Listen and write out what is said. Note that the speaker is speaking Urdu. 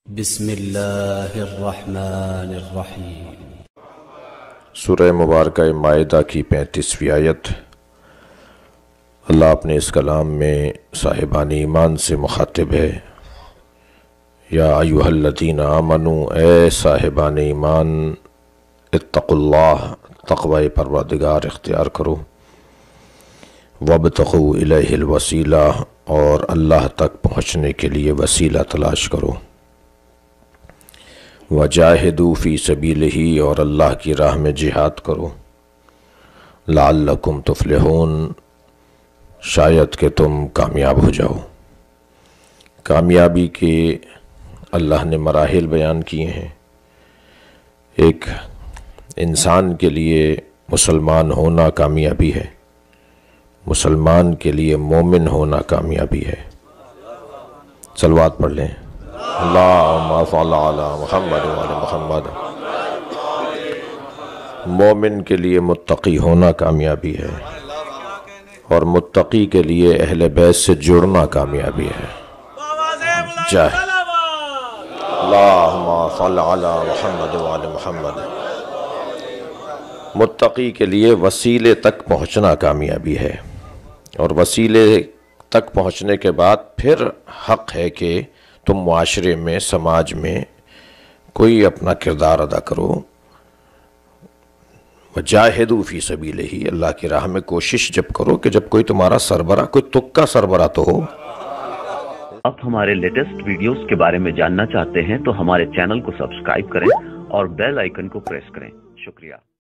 بسم اللہ الرحمن الرحیم۔ سورہ مبارکہ مائدہ کی 35ویں آیت۔ اللہ اپنے اس کلام میں صاحبان ایمان سے مخاطب ہے۔ یا ایھا الذین آمنوا، اے صاحبان ایمان، اتقوا اللہ، تقوی پروردگار اختیار کرو، وابتغوا الیہ الوسیلہ، اور اللہ تک پہنچنے کے لیے وسیلہ تلاش کرو، وجاہدوا فی سبیلہ، اور اللہ کی راہ میں جہاد کرو، لعلکم تفلحون، شاید کہ تم کامیاب ہو جاؤ۔ کامیابی کے اللہ نے مراحل بیان کیے ہیں۔ ایک انسان کے لیے مسلمان ہونا کامیابی ہے، مسلمان کے لیے مومن ہونا کامیابی ہے۔ صلوات پڑھ لیں۔ اللہم صل علی محمد وعلی محمد۔ مومن کے لیے متقی ہونا کامیابی ہے، اور متقی کے لیے اہل بیت سے جڑنا کامیابی ہے۔ اللہم صل علی محمد وعلی محمد۔ متقی کے لیے وسیلے تک پہنچنا کامیابی ہے، اور وسیلے تک پہنچنے کے بعد پھر حق ہے کہ تم معاشرے میں، سماج میں کوئی اپنا کردار ادا کرو۔ وجاہدوا فی سبیلہ، اللہ کی راہ میں کوشش جب کرو کہ جب کوئی تمہارا سربراہ، کوئی تکا سربراہ تو ہو۔ آپ ہمارے لیٹسٹ ویڈیوز کے بارے میں جاننا چاہتے ہیں تو ہمارے چینل کو سبسکرائب کریں اور بیل آئیکن کو پریس کریں۔ شکریہ۔